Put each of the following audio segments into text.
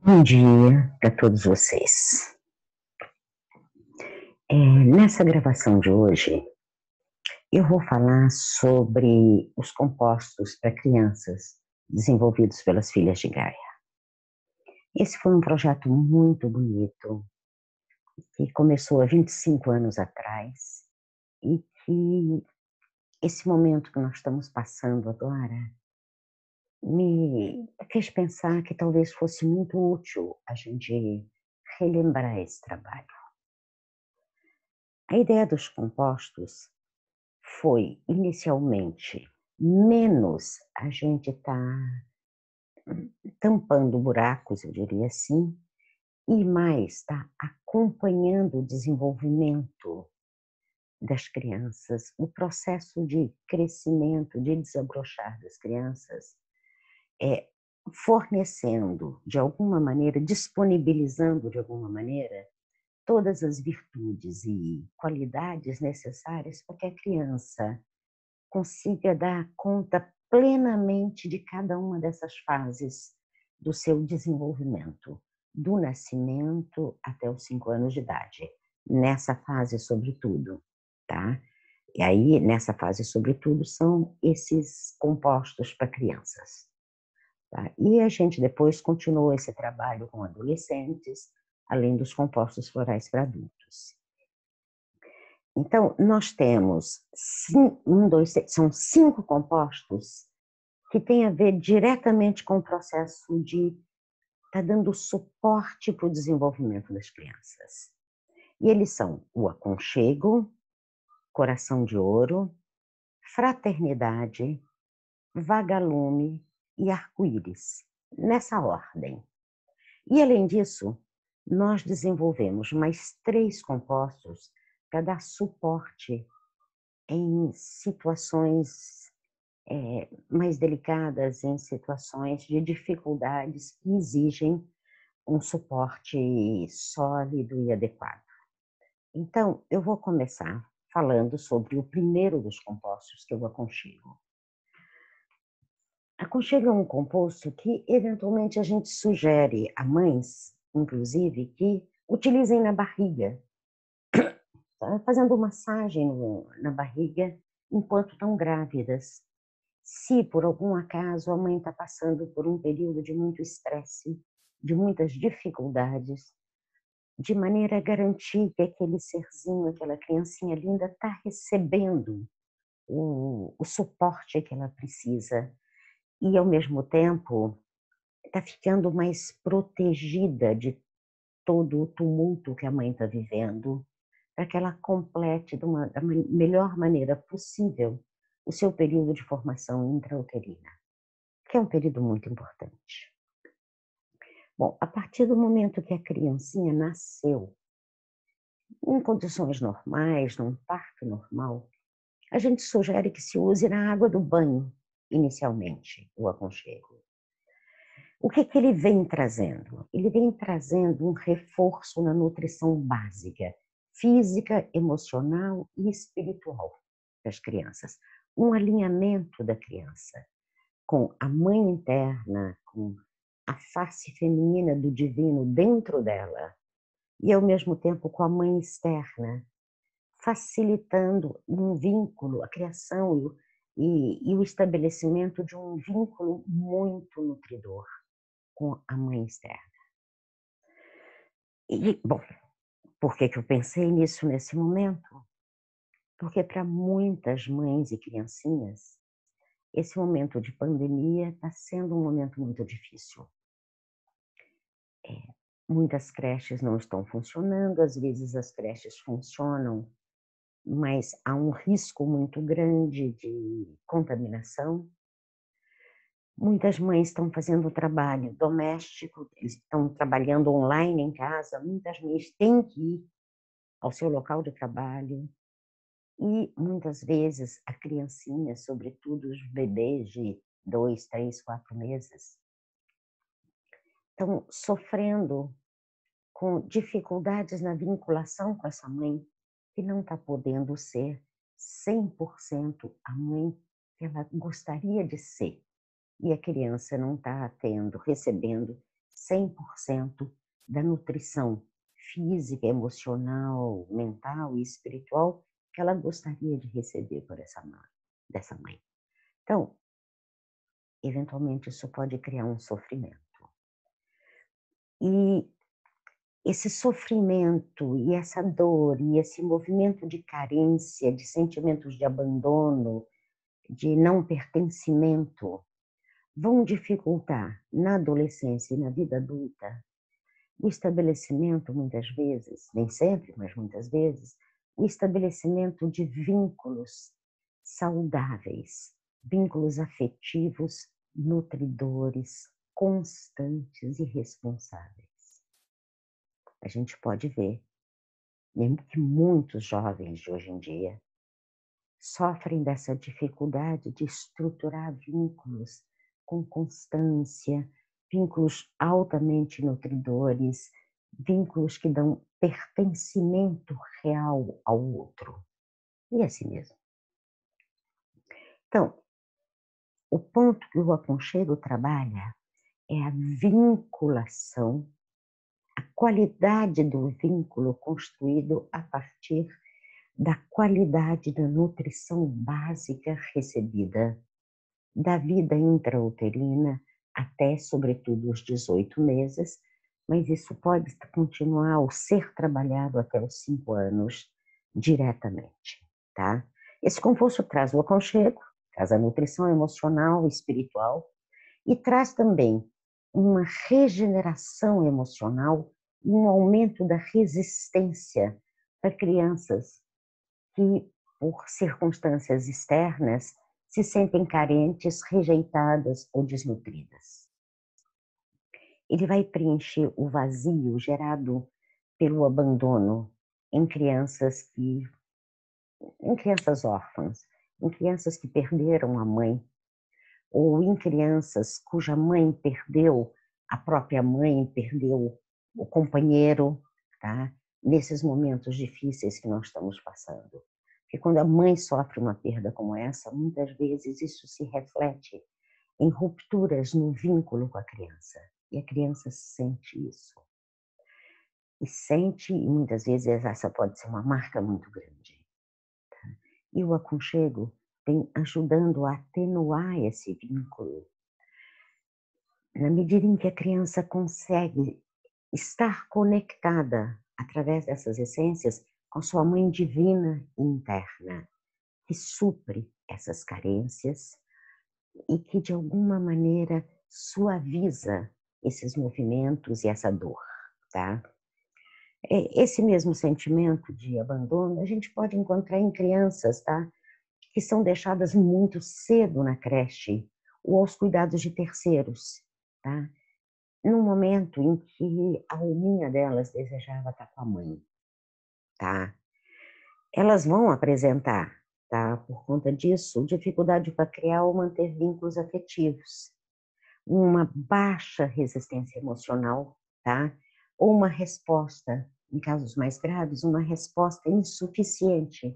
Bom dia para todos vocês. Nessa gravação de hoje, eu vou falar sobre os compostos para crianças desenvolvidos pelas Filhas de Gaia. Esse foi um projeto muito bonito, que começou há 25 anos atrás e que esse momento que nós estamos passando agora me fez pensar que talvez fosse muito útil a gente relembrar esse trabalho. A ideia dos compostos foi, inicialmente, menos a gente tampando buracos, eu diria assim, e mais acompanhando o desenvolvimento das crianças, o processo de crescimento, de desabrochar das crianças, é fornecendo, de alguma maneira, disponibilizando de alguma maneira, todas as virtudes e qualidades necessárias para que a criança consiga dar conta plenamente de cada uma dessas fases do seu desenvolvimento, do nascimento até os 5 anos de idade, nessa fase sobretudo, tá? E aí, nessa fase sobretudo, são esses compostos para crianças, tá? E a gente depois continuou esse trabalho com adolescentes, além dos compostos florais para adultos. Então, nós temos são 5 compostos que têm a ver diretamente com o processo de estar dando suporte para o desenvolvimento das crianças. E eles são o aconchego, coração de ouro, fraternidade, vagalume e arco-íris, nessa ordem. E além disso, nós desenvolvemos mais 3 compostos para dar suporte em situações mais delicadas, em situações de dificuldades que exigem um suporte sólido e adequado. Então, eu vou começar falando sobre o primeiro dos compostos, que é o aconchego. Aconchego é um composto que, eventualmente, a gente sugere a mães, inclusive, que utilizem na barriga, fazendo massagem na barriga enquanto estão grávidas. Se por algum acaso a mãe está passando por um período de muito estresse, de muitas dificuldades, de maneira a garantir que aquele serzinho, aquela criancinha linda está recebendo o suporte que ela precisa e, ao mesmo tempo, está ficando mais protegida de todo o tumulto que a mãe está vivendo, para que ela complete da melhor maneira possível o seu período de formação intrauterina, que é um período muito importante. Bom, a partir do momento que a criancinha nasceu, em condições normais, num parto normal, a gente sugere que se use na água do banho, inicialmente, o aconchego. O que ele vem trazendo? Ele vem trazendo um reforço na nutrição básica, física, emocional e espiritual das crianças. Um alinhamento da criança com a mãe interna, com a face feminina do divino dentro dela e, ao mesmo tempo, com a mãe externa, facilitando um vínculo, a criação e o estabelecimento de um vínculo muito nutridor com a mãe externa. E, bom, por que eu pensei nisso nesse momento? Porque para muitas mães e criancinhas, esse momento de pandemia está sendo um momento muito difícil. Muitas creches não estão funcionando, às vezes as creches funcionam, mas há um risco muito grande de contaminação. Muitas mães estão fazendo trabalho doméstico, estão trabalhando online em casa, muitas mães têm que ir ao seu local de trabalho e muitas vezes a criancinha, sobretudo os bebês de 2, 3, 4 meses, estão sofrendo com dificuldades na vinculação com essa mãe que não está podendo ser 100% a mãe que ela gostaria de ser. E a criança não está recebendo 100% da nutrição física, emocional, mental e espiritual que ela gostaria de receber por dessa mãe. Então, eventualmente isso pode criar um sofrimento. E esse sofrimento e essa dor e esse movimento de carência, de sentimentos de abandono, de não pertencimento, vão dificultar na adolescência e na vida adulta o estabelecimento, muitas vezes, nem sempre, mas muitas vezes, o estabelecimento de vínculos saudáveis, vínculos afetivos, nutridores, constantes e responsáveis. A gente pode ver, mesmo que muitos jovens de hoje em dia sofrem dessa dificuldade de estruturar vínculos com constância, vínculos altamente nutridores, vínculos que dão pertencimento real ao outro e a si mesmo. Então, o ponto que o aconchego trabalha é a vinculação, a qualidade do vínculo construído a partir da qualidade da nutrição básica recebida, da vida intrauterina até, sobretudo, os 18 meses, mas isso pode continuar ou ser trabalhado até os 5 anos diretamente, tá? Esse composto traz o aconchego, traz a nutrição emocional e espiritual e traz também uma regeneração emocional e um aumento da resistência para crianças que, por circunstâncias externas, se sentem carentes, rejeitadas ou desnutridas. Ele vai preencher o vazio gerado pelo abandono em em crianças órfãs, em crianças que perderam a mãe, ou em crianças cuja mãe perdeu a própria mãe, perdeu o companheiro, tá? Nesses momentos difíceis que nós estamos passando. Porque quando a mãe sofre uma perda como essa, muitas vezes isso se reflete em rupturas no vínculo com a criança. E a criança sente isso. E sente, e muitas vezes essa pode ser uma marca muito grande. Tá? E o aconchego vem ajudando a atenuar esse vínculo. Na medida em que a criança consegue estar conectada através dessas essências com sua mãe divina interna, que supre essas carências e que de alguma maneira suaviza esses movimentos e essa dor, tá? Esse mesmo sentimento de abandono a gente pode encontrar em crianças, tá? Que são deixadas muito cedo na creche ou aos cuidados de terceiros, tá? Num momento em que a alminha delas desejava estar com a mãe, tá? Elas vão apresentar, tá? Por conta disso, dificuldade para criar ou manter vínculos afetivos, uma baixa resistência emocional, tá? Ou uma resposta, em casos mais graves, uma resposta insuficiente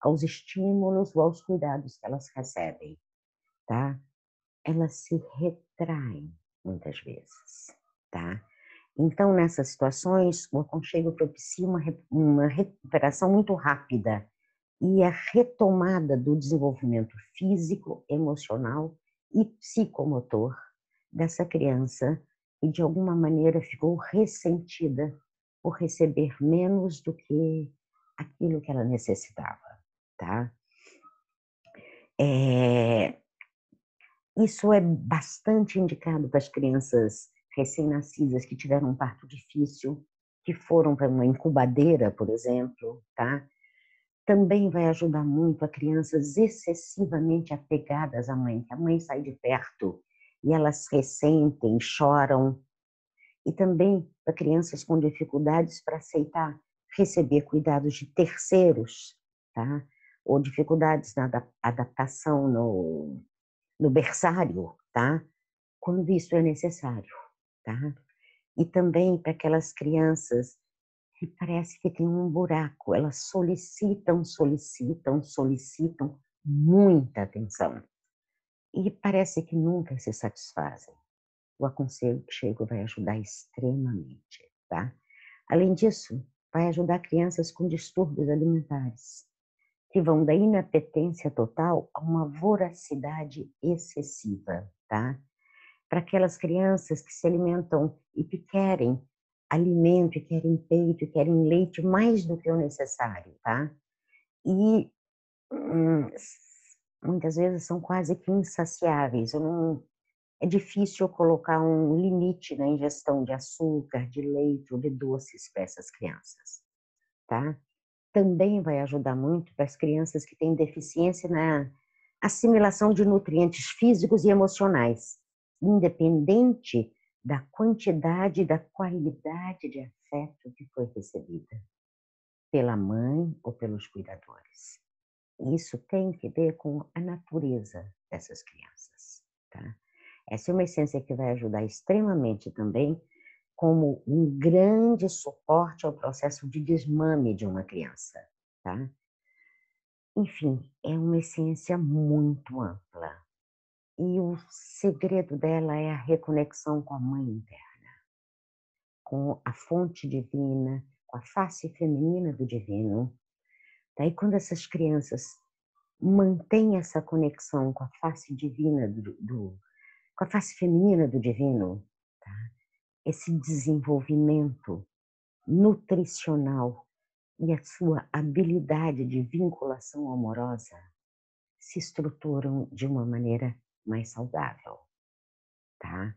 aos estímulos ou aos cuidados que elas recebem, tá? Elas se retraem muitas vezes, tá? Então, nessas situações, o aconchego propicia uma recuperação muito rápida e a retomada do desenvolvimento físico, emocional e psicomotor dessa criança que, de alguma maneira, ficou ressentida por receber menos do que aquilo que ela necessitava, tá? Isso é bastante indicado para as crianças recém-nascidas que tiveram um parto difícil, que foram para uma incubadeira, por exemplo, tá? Também vai ajudar muito a crianças excessivamente apegadas à mãe, que a mãe sai de perto e elas ressentem, choram. E também para crianças com dificuldades para aceitar receber cuidados de terceiros, tá? Ou dificuldades na adaptação no berçário, tá? Quando isso é necessário, tá? E também para aquelas crianças que parece que tem um buraco, elas solicitam muita atenção e parece que nunca se satisfazem, o aconchego vai ajudar extremamente, tá? Além disso, vai ajudar crianças com distúrbios alimentares, que vão da inapetência total a uma voracidade excessiva, tá? Para aquelas crianças que se alimentam e que querem alimento, e querem peito, e querem leite mais do que o necessário, tá? E muitas vezes são quase que insaciáveis. É difícil colocar um limite na ingestão de açúcar, de leite ou de doces para essas crianças, tá? Também vai ajudar muito para as crianças que têm deficiência na assimilação de nutrientes físicos e emocionais, independente da quantidade e da qualidade de afeto que foi recebida pela mãe ou pelos cuidadores. Isso tem que ver com a natureza dessas crianças, tá? Essa é uma essência que vai ajudar extremamente também como um grande suporte ao processo de desmame de uma criança, tá? Enfim, é uma essência muito ampla. E o segredo dela é a reconexão com a mãe interna, com a fonte divina, com a face feminina do divino. Daí, quando essas crianças mantêm essa conexão com a face divina com a face feminina do divino, tá? Esse desenvolvimento nutricional e a sua habilidade de vinculação amorosa se estruturam de uma maneira mais saudável, tá?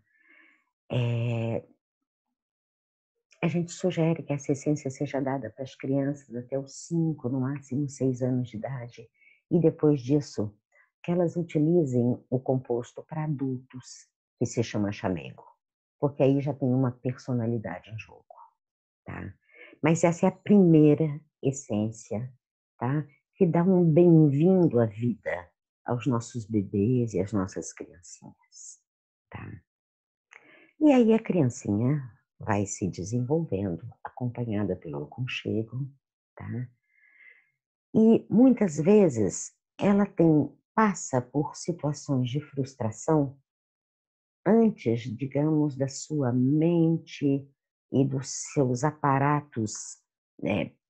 A gente sugere que essa essência seja dada para as crianças até os 5, no máximo 6 anos de idade, e depois disso, que elas utilizem o composto para adultos, que se chama chamego, porque aí já tem uma personalidade em jogo, tá? Mas essa é a primeira essência, tá? Que dá um bem-vindo à vida aos nossos bebês e às nossas criancinhas, tá? E aí a criancinha vai se desenvolvendo, acompanhada pelo aconchego, tá? E muitas vezes ela passa por situações de frustração antes, digamos, da sua mente e dos seus aparatos,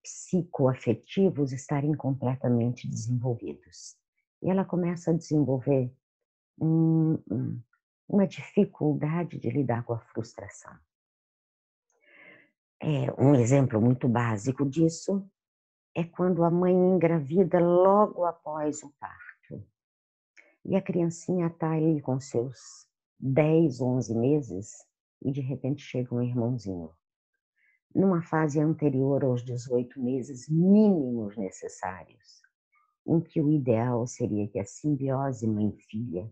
psicoafetivos estarem completamente desenvolvidos. E ela começa a desenvolver um uma dificuldade de lidar com a frustração. Um exemplo muito básico disso é quando a mãe engravida logo após o parto. E a criancinha está ali com seus 10, 11 meses e de repente chega um irmãozinho. Numa fase anterior aos 18 meses mínimos necessários, em que o ideal seria que a simbiose mãe-filha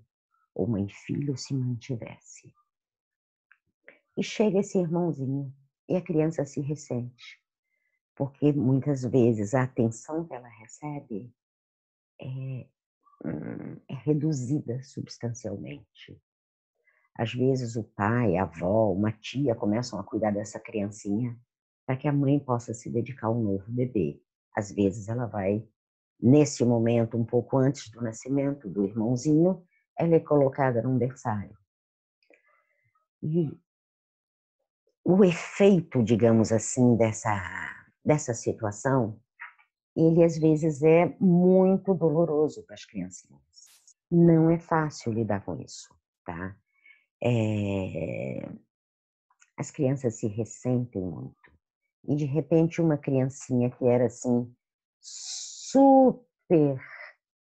ou mãe-filho se mantivesse. E chega esse irmãozinho e a criança se ressente, porque muitas vezes a atenção que ela recebe é, é reduzida substancialmente. Às vezes o pai, a avó, uma tia começam a cuidar dessa criancinha para que a mãe possa se dedicar ao novo bebê. Às vezes ela vai, nesse momento, um pouco antes do nascimento do irmãozinho, ela é colocada num berçário. E o efeito, digamos assim, dessa situação, ele às vezes é muito doloroso para as criancinhas. Não é fácil lidar com isso, tá? As crianças se ressentem muito. E de repente uma criancinha que era assim, super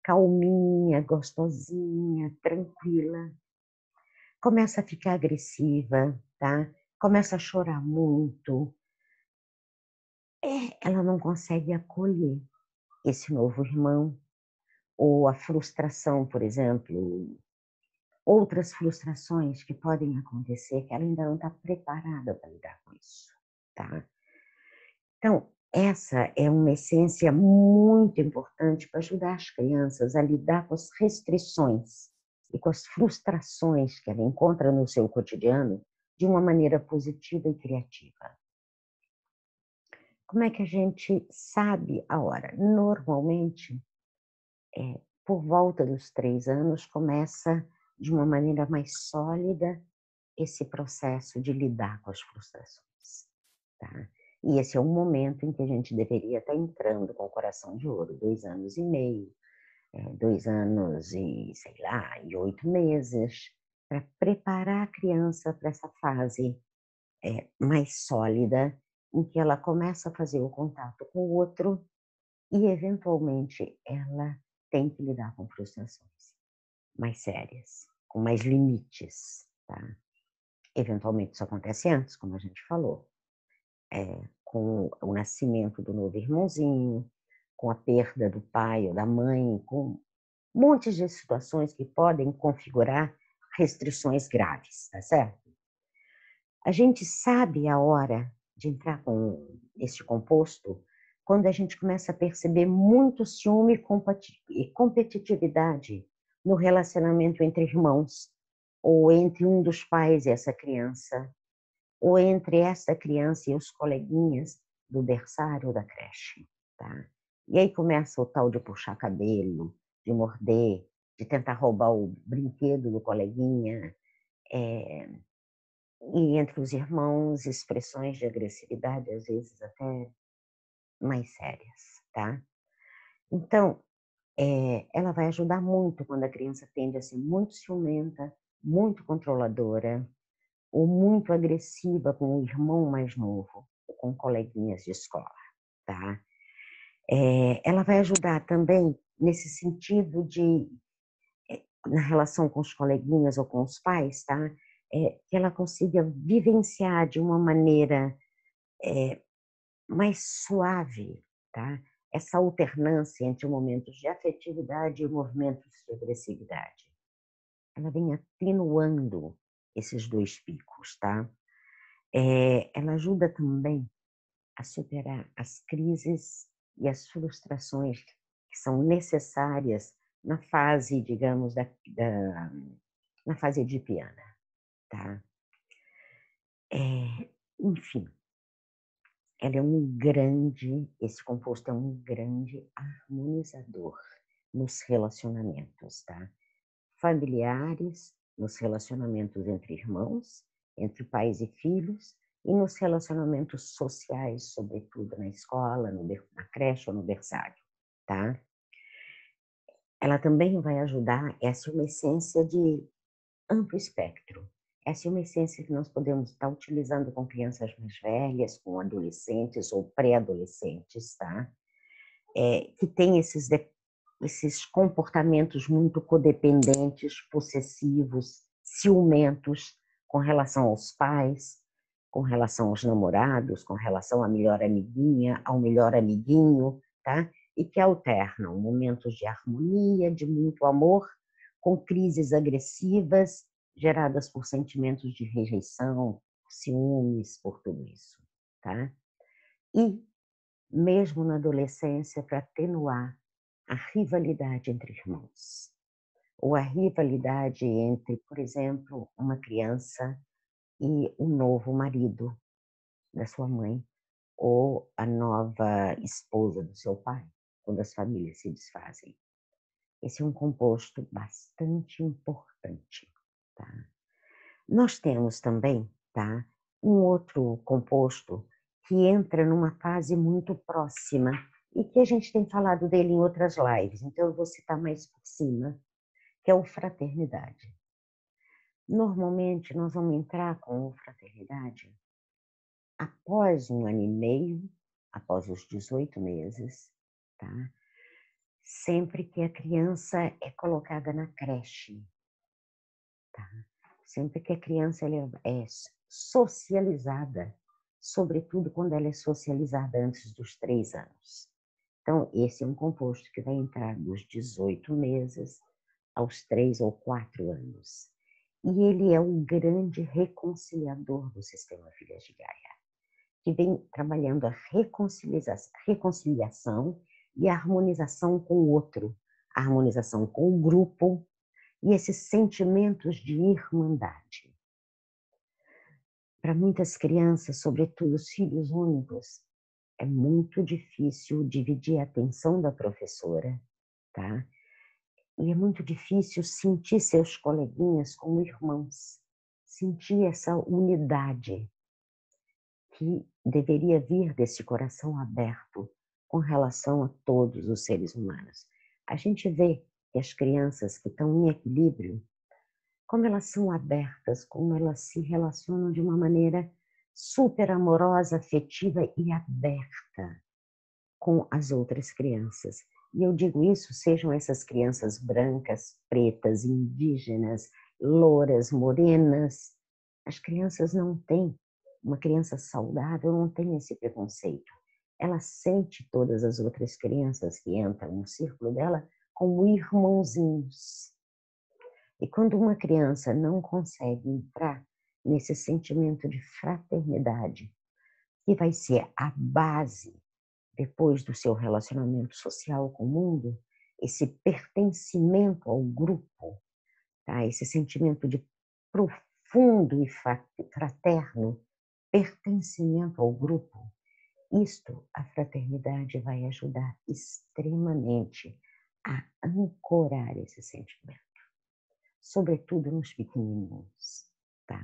calminha, gostosinha, tranquila, começa a ficar agressiva, tá? Começa a chorar muito. Ela não consegue acolher esse novo irmão, ou a frustração, por exemplo, outras frustrações que podem acontecer que ela ainda não está preparada para lidar com isso, tá? Então, essa é uma essência muito importante para ajudar as crianças a lidar com as restrições e com as frustrações que ela encontra no seu cotidiano de uma maneira positiva e criativa. Como é que a gente sabe a hora? Normalmente, por volta dos 3 anos, começa de uma maneira mais sólida esse processo de lidar com as frustrações, tá. E esse é um momento em que a gente deveria estar entrando com o coração de ouro, 2 anos e meio, 2 anos e, sei lá, e 8 meses, para preparar a criança para essa fase, mais sólida, em que ela começa a fazer o contato com o outro e, eventualmente, ela tem que lidar com frustrações mais sérias, com mais limites, tá. Eventualmente isso acontece antes, como a gente falou, com o nascimento do novo irmãozinho, com a perda do pai ou da mãe, com montes de situações que podem configurar restrições graves, tá certo? A gente sabe a hora de entrar com este composto quando a gente começa a perceber muito ciúme e competitividade no relacionamento entre irmãos, ou entre um dos pais e essa criança, ou entre essa criança e os coleguinhas do berçário ou da creche, tá. E aí começa o tal de puxar cabelo, de morder, de tentar roubar o brinquedo do coleguinha, eh, e entre os irmãos, expressões de agressividade, às vezes até mais sérias, tá. Então, ela vai ajudar muito quando a criança tende a ser muito ciumenta, muito controladora, ou muito agressiva com o irmão mais novo, ou com coleguinhas de escola, tá. Ela vai ajudar também nesse sentido de, na relação com os coleguinhas ou com os pais, tá, que ela consiga vivenciar de uma maneira, mais suave, tá, essa alternância entre momentos de afetividade e momentos de agressividade. Ela vem atenuando esses 2 picos, tá. Ela ajuda também a superar as crises e as frustrações que são necessárias na fase, digamos, da na fase edipiana, tá. Enfim, ela é um grande esse composto é um grande harmonizador nos relacionamentos, tá. Familiares, nos relacionamentos entre irmãos, entre pais e filhos e nos relacionamentos sociais, sobretudo na escola, na creche ou no berçário, tá. Ela também vai ajudar, essa é uma essência de amplo espectro. Essa é uma essência que nós podemos estar utilizando com crianças mais velhas, com adolescentes ou pré-adolescentes, tá. Que tem esses comportamentos muito codependentes, possessivos, ciumentos com relação aos pais, com relação aos namorados, com relação à melhor amiguinha, ao melhor amiguinho, tá? E que alternam momentos de harmonia, de muito amor, com crises agressivas geradas por sentimentos de rejeição, ciúmes, por tudo isso, tá? E mesmo na adolescência, para atenuar a rivalidade entre irmãos, ou a rivalidade entre, por exemplo, uma criança e o novo marido da sua mãe, ou a nova esposa do seu pai, quando as famílias se desfazem. Esse é um composto bastante importante, tá. Nós temos também, tá, um outro composto que entra numa fase muito próxima e que a gente tem falado dele em outras lives, então eu vou citar mais por cima, que é o fraternidade. Normalmente nós vamos entrar com o fraternidade após 1 ano e meio, após os 18 meses, tá, sempre que a criança é colocada na creche, tá. Sempre que a criança ela é socializada, sobretudo quando ela é socializada antes dos 3 anos. Então, esse é um composto que vai entrar dos 18 meses aos 3 ou 4 anos. E ele é um grande reconciliador do sistema Filhas de Gaia, que vem trabalhando a reconciliação e a harmonização com o outro, a harmonização com o grupo e esses sentimentos de irmandade. Para muitas crianças, sobretudo os filhos únicos, é muito difícil dividir a atenção da professora, tá? E é muito difícil sentir seus coleguinhas como irmãos, sentir essa unidade que deveria vir desse coração aberto com relação a todos os seres humanos. A gente vê que as crianças que estão em equilíbrio, como elas são abertas, como elas se relacionam de uma maneira super amorosa, afetiva e aberta com as outras crianças. E eu digo isso, sejam essas crianças brancas, pretas, indígenas, louras, morenas. As crianças não têm, uma criança saudável não tem esse preconceito. Ela sente todas as outras crianças que entram no círculo dela como irmãozinhos. E quando uma criança não consegue entrar nesse sentimento de fraternidade, que vai ser a base depois do seu relacionamento social com o mundo, esse pertencimento ao grupo, tá? Esse sentimento de profundo e fraterno pertencimento ao grupo, isto a fraternidade vai ajudar extremamente a ancorar esse sentimento, sobretudo nos pequenininhos, tá?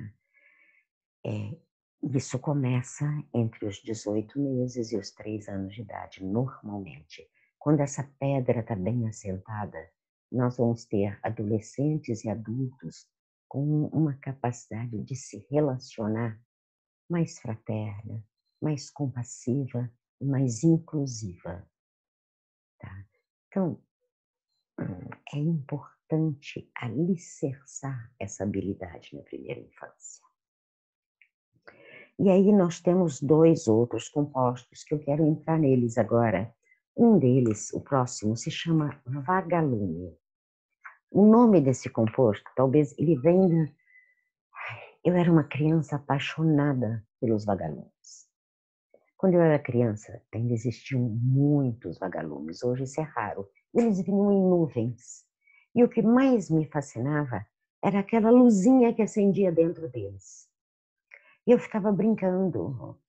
Isso começa entre os 18 meses e os 3 anos de idade, normalmente. Quando essa pedra está bem assentada, nós vamos ter adolescentes e adultos com uma capacidade de se relacionar mais fraterna, mais compassiva e mais inclusiva, tá? Então, é importante alicerçar essa habilidade na primeira infância. E aí nós temos 2 outros compostos que eu quero entrar neles agora. Um deles, o próximo, se chama vagalume. O nome desse composto, talvez ele venha... Eu era uma criança apaixonada pelos vagalumes. Quando eu era criança, ainda existiam muitos vagalumes, hoje isso é raro. Eles vinham em nuvens. E o que mais me fascinava era aquela luzinha que acendia dentro deles. E eu ficava brincando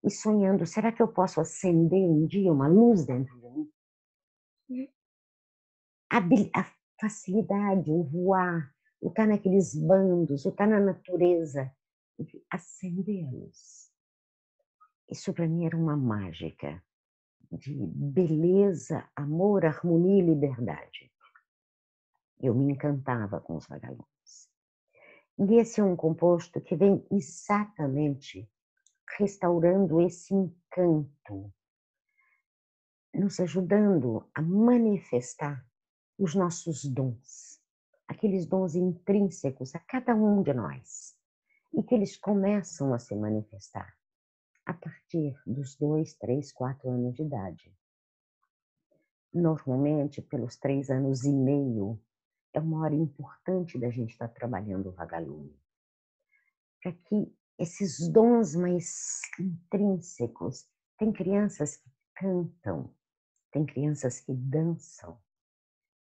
e sonhando, será que eu posso acender um dia uma luz dentro de mim? A facilidade, o voar, o estar naqueles bandos, o estar na natureza, acender a luz. Isso para mim era uma mágica de beleza, amor, harmonia e liberdade. Eu me encantava com os vagalumes. E esse é um composto que vem exatamente restaurando esse encanto, nos ajudando a manifestar os nossos dons, aqueles dons intrínsecos a cada um de nós, e que eles começam a se manifestar a partir dos 2, 3, 4 anos de idade. Normalmente, pelos 3 anos e meio, é uma hora importante da gente estar trabalhando o vagalume, para que esses dons mais intrínsecos, tem crianças que cantam, tem crianças que dançam,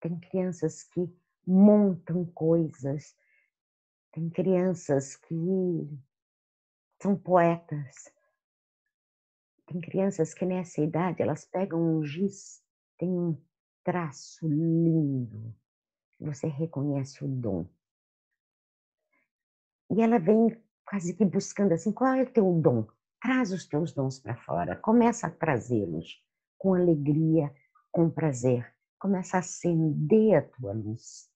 tem crianças que montam coisas, tem crianças que são poetas, tem crianças que nessa idade elas pegam um giz, tem um traço lindo, você reconhece o dom. E ela vem quase que buscando assim, qual é o teu dom? Traz os teus dons para fora, começa a trazê-los com alegria, com prazer, começa a acender a tua luz,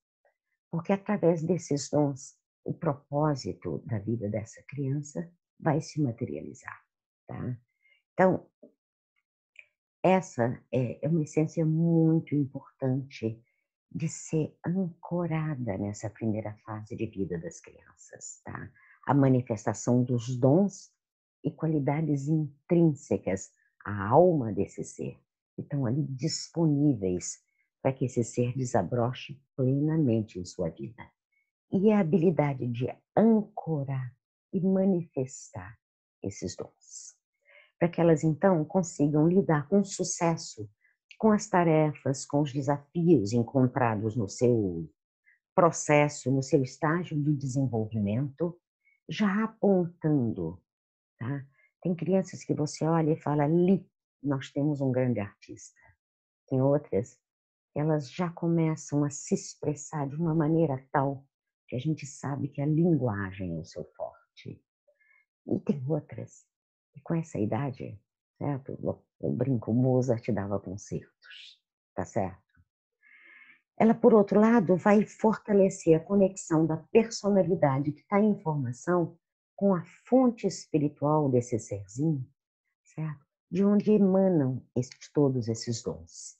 porque através desses dons, o propósito da vida dessa criança vai se materializar, tá? Então, essa é uma essência muito importante de ser ancorada nessa primeira fase de vida das crianças, tá? A manifestação dos dons e qualidades intrínsecas à alma desse ser, que estão ali disponíveis para que esse ser desabroche plenamente em sua vida. E a habilidade de ancorar e manifestar esses dons, para que elas então consigam lidar com sucesso com as tarefas, com os desafios encontrados no seu processo, no seu estágio de desenvolvimento, já apontando, tá? Tem crianças que você olha e fala, ali nós temos um grande artista. Tem outras, elas já começam a se expressar de uma maneira tal que a gente sabe que a linguagem é o seu forte. E tem outras, e com essa idade, certo? Eu brinco, Mozart dava concertos, tá certo? Ela, por outro lado, vai fortalecer a conexão da personalidade que está em formação com a fonte espiritual desse serzinho, certo? De onde emanam todos esses dons.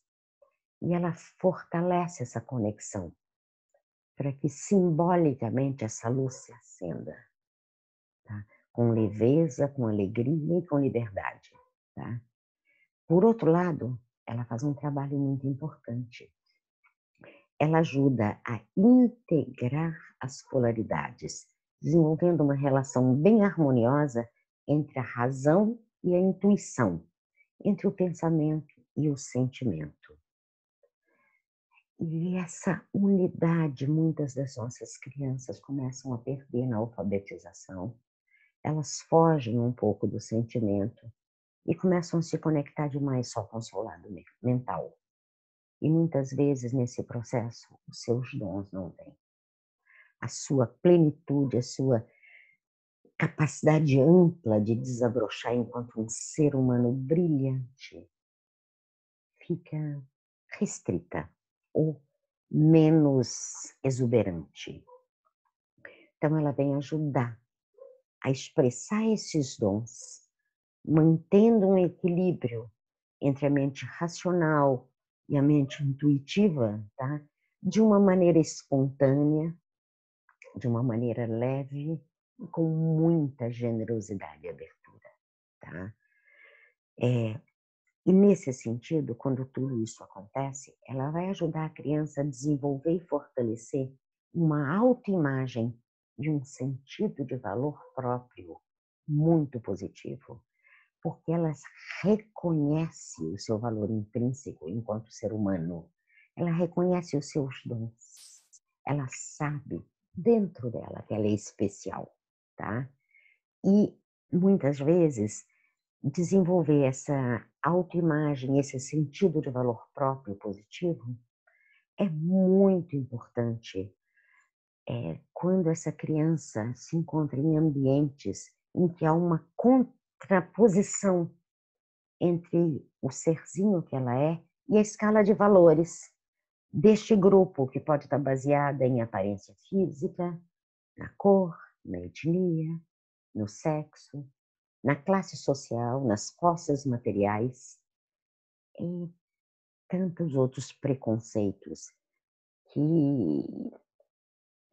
E ela fortalece essa conexão para que simbolicamente essa luz se acenda, tá? Com leveza, com alegria e com liberdade, tá? Por outro lado, ela faz um trabalho muito importante. Ela ajuda a integrar as polaridades, desenvolvendo uma relação bem harmoniosa entre a razão e a intuição, entre o pensamento e o sentimento. E essa unidade, muitas das nossas crianças começam a perder na alfabetização. Elas fogem um pouco do sentimento e começam a se conectar demais só com o seu lado mental. E muitas vezes nesse processo os seus dons não vêm. A sua plenitude, a sua capacidade ampla de desabrochar enquanto um ser humano brilhante fica restrita ou menos exuberante. Então ela vem ajudar a expressar esses dons, mantendo um equilíbrio entre a mente racional e a mente intuitiva, tá? De uma maneira espontânea, de uma maneira leve e com muita generosidade e abertura, tá? E nesse sentido, quando tudo isso acontece, ela vai ajudar a criança a desenvolver e fortalecer uma autoimagem e um sentido de valor próprio muito positivo, porque ela reconhece o seu valor intrínseco enquanto ser humano, ela reconhece os seus dons, ela sabe dentro dela que ela é especial, tá? E muitas vezes desenvolver essa autoimagem, esse sentido de valor próprio positivo é muito importante quando essa criança se encontra em ambientes em que há uma contraposição entre o serzinho que ela é e a escala de valores deste grupo, que pode estar baseada em aparência física, na cor, na etnia, no sexo, na classe social, nas posses materiais e tantos outros preconceitos que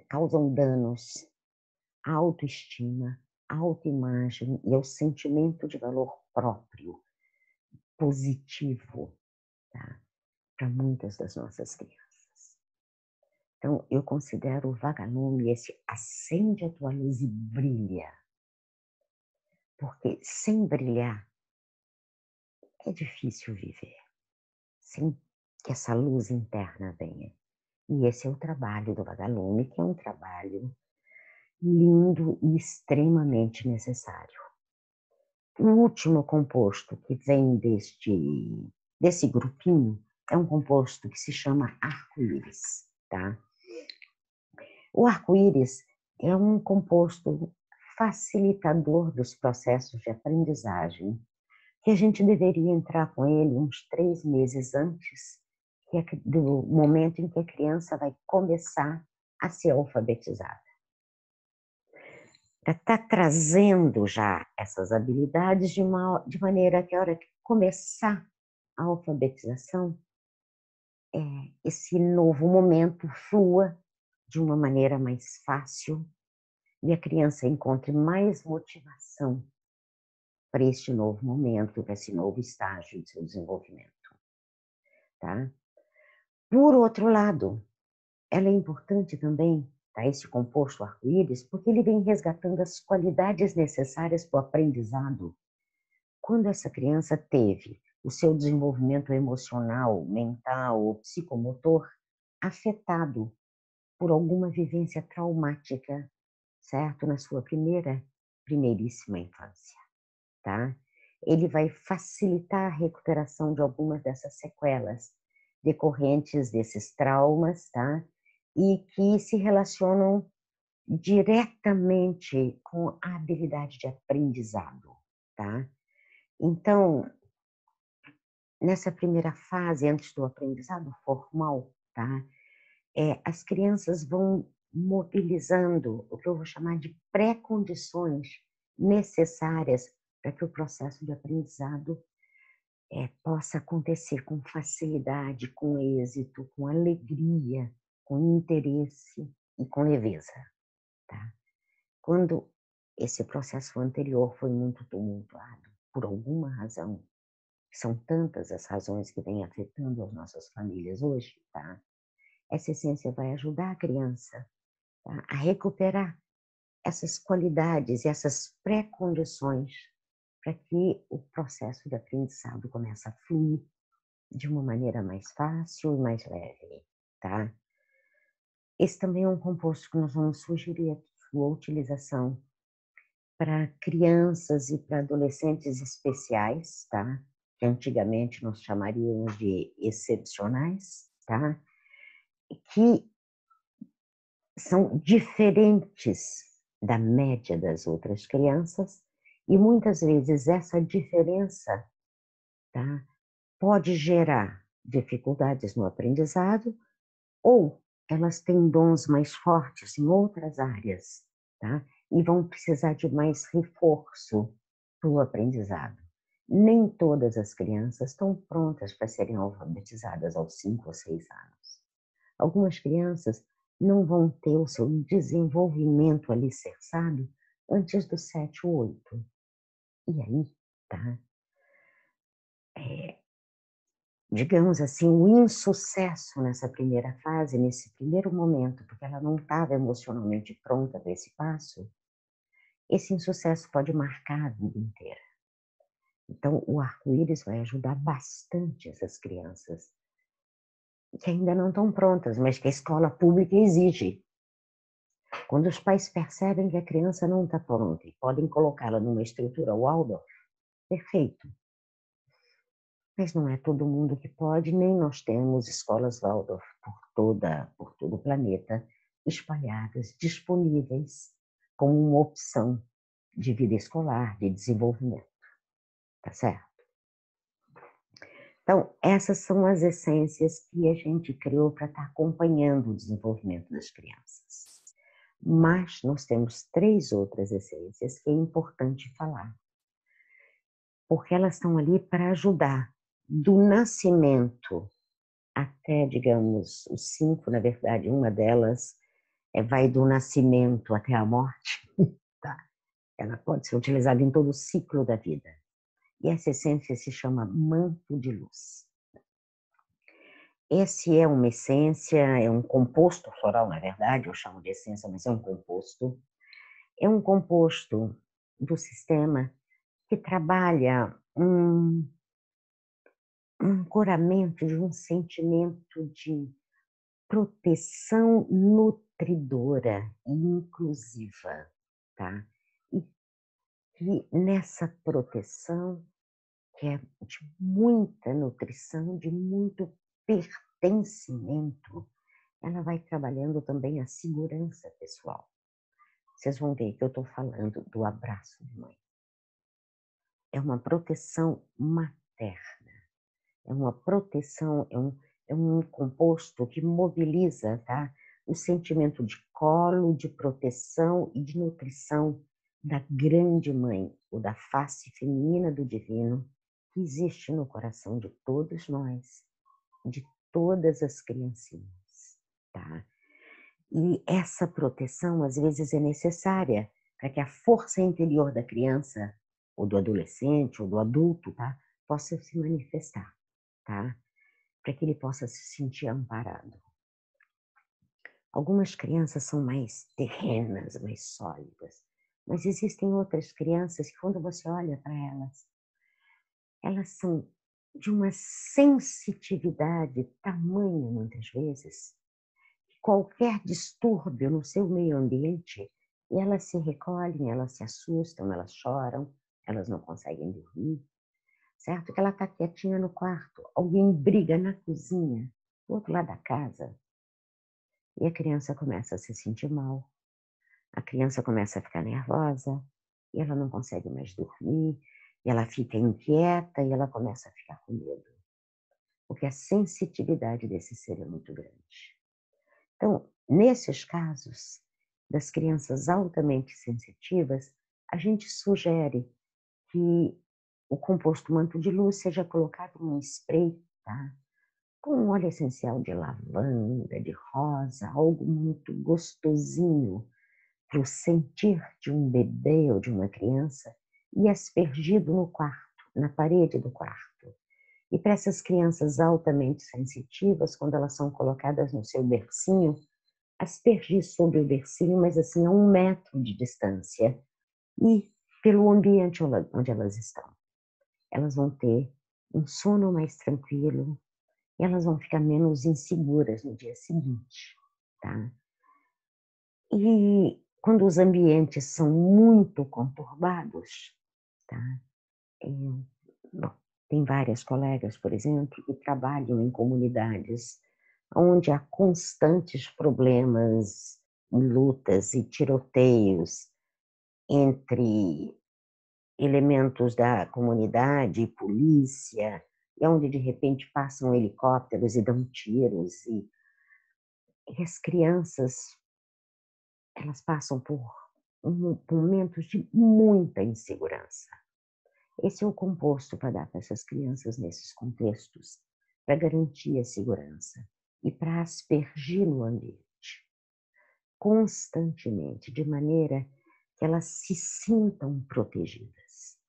causam danos à autoestima, à autoimagem e ao sentimento de valor próprio, positivo, tá? Para muitas das nossas crianças. Então, eu considero o vagalume esse acende a tua luz e brilha, porque sem brilhar é difícil viver, sem que essa luz interna venha. E esse é o trabalho do vagalume, que é um trabalho lindo e extremamente necessário. O último composto que vem desse grupinho é um composto que se chama arco-íris, tá? O arco-íris é um composto facilitador dos processos de aprendizagem, que a gente deveria entrar com ele uns 3 meses antes do momento em que a criança vai começar a ser alfabetizada. Para estar trazendo já essas habilidades de maneira que a hora que começar a alfabetização, esse novo momento flua de uma maneira mais fácil e a criança encontre mais motivação para este novo momento, para esse novo estágio de seu desenvolvimento, tá? Por outro lado, ela é importante também, tá, esse composto arco-íris, porque ele vem resgatando as qualidades necessárias para o aprendizado. Quando essa criança teve o seu desenvolvimento emocional, mental ou psicomotor afetado por alguma vivência traumática, certo? Na sua primeiríssima infância, tá? Ele vai facilitar a recuperação de algumas dessas sequelas decorrentes desses traumas, tá? E que se relacionam diretamente com a habilidade de aprendizado, tá? Então, nessa primeira fase, antes do aprendizado formal, tá? As crianças vão mobilizando o que eu vou chamar de pré-condições necessárias para que o processo de aprendizado possa acontecer com facilidade, com êxito, com alegria, com interesse e com leveza, tá? Quando esse processo anterior foi muito tumultuado, por alguma razão, são tantas as razões que vêm afetando as nossas famílias hoje, tá? Essa essência vai ajudar a criança, tá, a recuperar essas qualidades e essas pré-condições para que o processo de aprendizado comece a fluir de uma maneira mais fácil e mais leve, tá? Esse também é um composto que nós vamos sugerir a sua utilização para crianças e para adolescentes especiais, tá? Que antigamente nós chamaríamos de excepcionais, tá? Que são diferentes da média das outras crianças e muitas vezes essa diferença, tá, pode gerar dificuldades no aprendizado ou elas têm dons mais fortes em outras áreas, tá, e vão precisar de mais reforço para o aprendizado. Nem todas as crianças estão prontas para serem alfabetizadas aos 5 ou 6 anos. Algumas crianças não vão ter o seu desenvolvimento alicerçado antes dos 7 ou 8. E aí, tá? Digamos assim, o insucesso nessa primeira fase, nesse primeiro momento, porque ela não estava emocionalmente pronta para esse passo, esse insucesso pode marcar a vida inteira. Então, o arco-íris vai ajudar bastante essas crianças que ainda não estão prontas, mas que a escola pública exige. Quando os pais percebem que a criança não está pronta e podem colocá-la numa estrutura Waldorf, perfeito. Mas não é todo mundo que pode, nem nós temos escolas Waldorf por todo o planeta, espalhadas, disponíveis como uma opção de vida escolar, de desenvolvimento, tá certo? Então, essas são as essências que a gente criou para estar acompanhando o desenvolvimento das crianças. Mas nós temos 3 outras essências que é importante falar, porque elas estão ali para ajudar do nascimento até, digamos, os 5, na verdade, uma delas vai do nascimento até a morte, tá? Ela pode ser utilizada em todo o ciclo da vida. E essa essência se chama manto de luz. Esse é uma essência, é um composto floral, na verdade, eu chamo de essência, mas é um composto. É um composto do sistema que trabalha um ancoramento de um sentimento de proteção nutridora e inclusiva, tá? E que nessa proteção, que é de muita nutrição, de muito pertencimento, ela vai trabalhando também a segurança pessoal. Vocês vão ver que eu estou falando do abraço de mãe. É uma proteção materna, é uma proteção, é um composto que mobiliza, tá, o sentimento de colo, de proteção e de nutrição da grande mãe, ou da face feminina do divino, que existe no coração de todos nós, de todas as criancinhas, tá? E essa proteção, às vezes, é necessária para que a força interior da criança, ou do adolescente, ou do adulto, tá, possa se manifestar, tá? Para que ele possa se sentir amparado. Algumas crianças são mais terrenas, mais sólidas, mas existem outras crianças que, quando você olha para elas, elas são de uma sensitividade tamanha, muitas vezes, que qualquer distúrbio no seu meio ambiente, elas se recolhem, elas se assustam, elas choram, elas não conseguem dormir, certo? Que ela está quietinha no quarto, alguém briga na cozinha, do outro lado da casa, e a criança começa a se sentir mal. A criança começa a ficar nervosa, e ela não consegue mais dormir, e ela fica inquieta e ela começa a ficar com medo, porque a sensibilidade desse ser é muito grande. Então, nesses casos das crianças altamente sensitivas, a gente sugere que o composto manto de luz seja colocado num spray, tá? Com um óleo essencial de lavanda, de rosa, algo muito gostosinho para o sentir de um bebê ou de uma criança e aspergido no quarto, na parede do quarto. E para essas crianças altamente sensitivas, quando elas são colocadas no seu bercinho, aspergir sobre o bercinho, mas assim a 1 metro de distância e pelo ambiente onde elas estão. Elas vão ter um sono mais tranquilo e elas vão ficar menos inseguras no dia seguinte, tá? E quando os ambientes são muito conturbados, tá? Bom, tem várias colegas, por exemplo, que trabalham em comunidades onde há constantes problemas, lutas e tiroteios entre elementos da comunidade e polícia, e onde de repente passam helicópteros e dão tiros, e as crianças, elas passam por momentos de muita insegurança. Esse é o composto para dar para essas crianças nesses contextos, para garantir a segurança e para aspergir no ambiente, constantemente, de maneira que elas se sintam protegidas.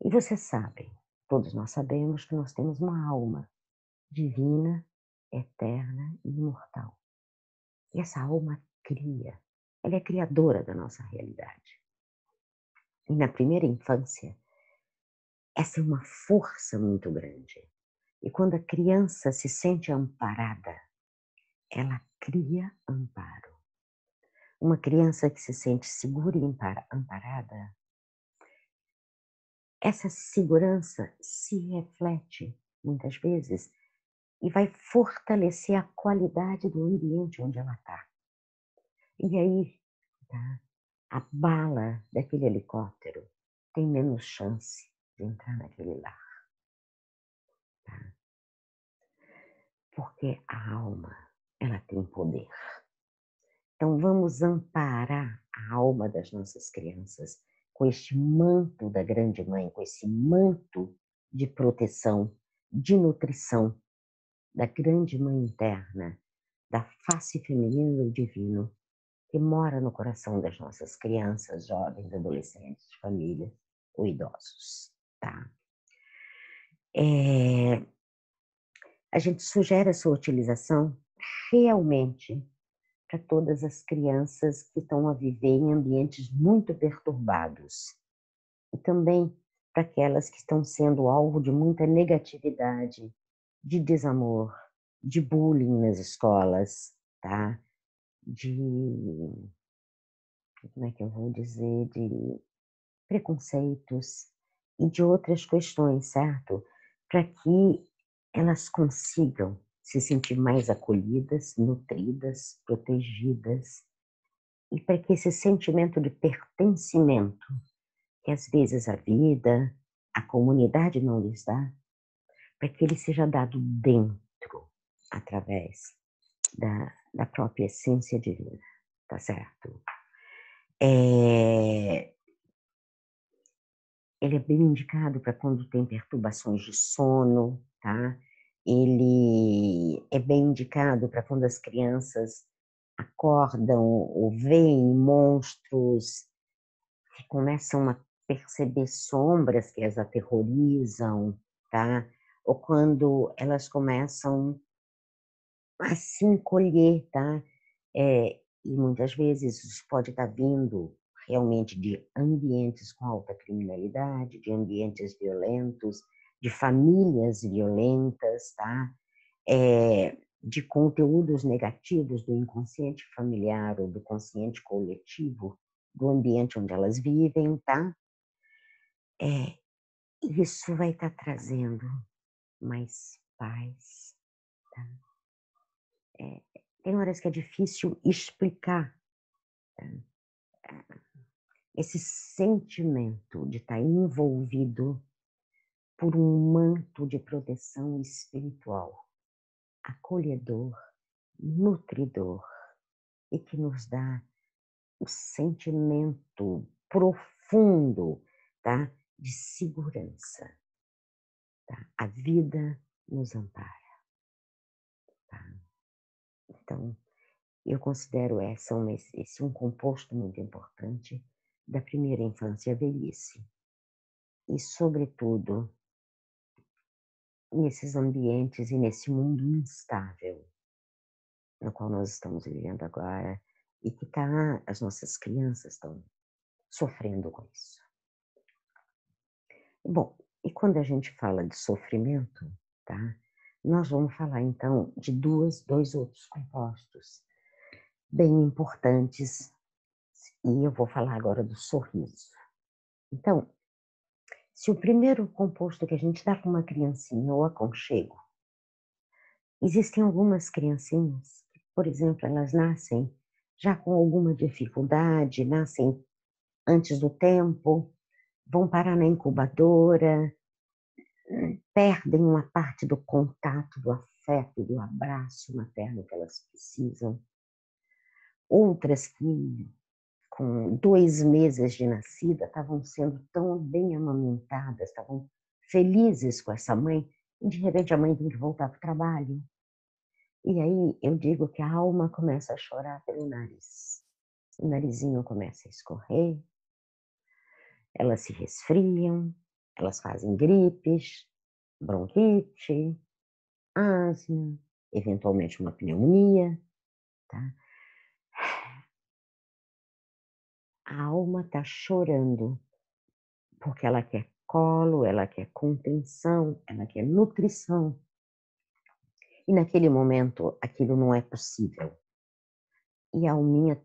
E vocês sabem, todos nós sabemos que nós temos uma alma divina, eterna e imortal. E essa alma cria, ela é criadora da nossa realidade. E na primeira infância, essa é uma força muito grande. E quando a criança se sente amparada, ela cria amparo. Uma criança que se sente segura e amparada, essa segurança se reflete, muitas vezes, e vai fortalecer a qualidade do ambiente onde ela está. E aí, tá, a bala daquele helicóptero tem menos chance de entrar naquele lar, tá? Porque a alma, ela tem poder. Então vamos amparar a alma das nossas crianças com este manto da grande mãe, com esse manto de proteção, de nutrição da grande mãe interna, da face feminina do divino, que mora no coração das nossas crianças, jovens, adolescentes, famílias ou idosos, tá? A gente sugere a sua utilização realmente para todas as crianças que estão a viver em ambientes muito perturbados e também para aquelas que estão sendo alvo de muita negatividade, de desamor, de bullying nas escolas, tá? De, como é que eu vou dizer, de preconceitos e de outras questões, certo? Para que elas consigam se sentir mais acolhidas, nutridas, protegidas, e para que esse sentimento de pertencimento, que às vezes a vida, a comunidade não lhes dá, para que ele seja dado dentro, através da própria essência divina, tá certo? Ele é bem indicado para quando tem perturbações de sono, tá? Ele é bem indicado para quando as crianças acordam ou veem monstros, que começam a perceber sombras que as aterrorizam, tá? Ou quando elas começam a se encolher, tá? E muitas vezes isso pode estar vindo realmente de ambientes com alta criminalidade, de ambientes violentos, de famílias violentas, tá? De conteúdos negativos do inconsciente familiar ou do consciente coletivo, do ambiente onde elas vivem, tá? Isso vai estar trazendo mais paz, tá? Tem horas que é difícil explicar, tá? esse sentimento de estar envolvido por um manto de proteção espiritual, acolhedor, nutridor e que nos dá o sentimento profundo, tá, de segurança, tá? A vida nos ampara, tá? Então, eu considero esse um composto muito importante da primeira infância e velhice. E, sobretudo, nesses ambientes e nesse mundo instável no qual nós estamos vivendo agora e que as nossas crianças estão sofrendo com isso. Bom, e quando a gente fala de sofrimento, tá? Nós vamos falar então de dois outros compostos bem importantes e eu vou falar agora do sorriso. Então, se o primeiro composto que a gente dá para uma criancinha é o aconchego, existem algumas criancinhas que, por exemplo, elas nascem já com alguma dificuldade, nascem antes do tempo, vão parar na incubadora, perdem uma parte do contato, do afeto, do abraço materno que elas precisam. Outras que, com 2 meses de nascida, estavam sendo tão bem amamentadas, estavam felizes com essa mãe, e de repente a mãe tem que voltar para o trabalho. E aí eu digo que a alma começa a chorar pelo nariz. O narizinho começa a escorrer, elas se resfriam, elas fazem gripes, bronquite, asma, eventualmente uma pneumonia, tá? A alma está chorando, porque ela quer colo, ela quer contenção, ela quer nutrição. E naquele momento aquilo não é possível. E a alminha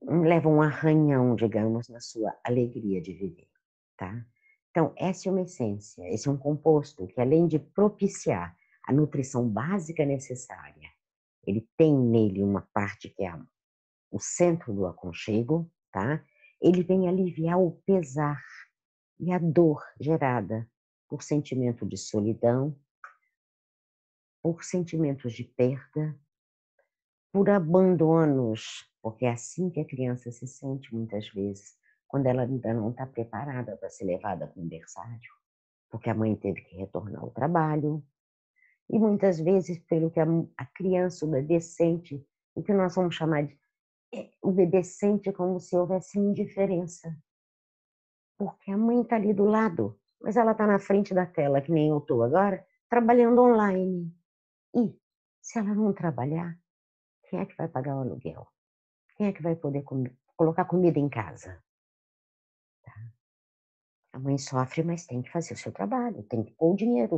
leva um arranhão, digamos, na sua alegria de viver, tá? Então, essa é uma essência, esse é um composto que, além de propiciar a nutrição básica necessária, ele tem nele uma parte que é o centro do aconchego, tá? Ele vem aliviar o pesar e a dor gerada por sentimento de solidão, por sentimentos de perda, por abandonos, porque é assim que a criança se sente muitas vezes, quando ela ainda não está preparada para ser levada para o berçário, porque a mãe teve que retornar ao trabalho, e muitas vezes pelo que a criança, o bebê sente, o que nós vamos chamar de o bebê sente como se houvesse indiferença, porque a mãe está ali do lado, mas ela está na frente da tela, que nem eu estou agora, trabalhando online. E se ela não trabalhar, quem é que vai pagar o aluguel? Quem é que vai poder colocar comida em casa? Tá? A mãe sofre, mas tem que fazer o seu trabalho, tem que pôr o dinheiro.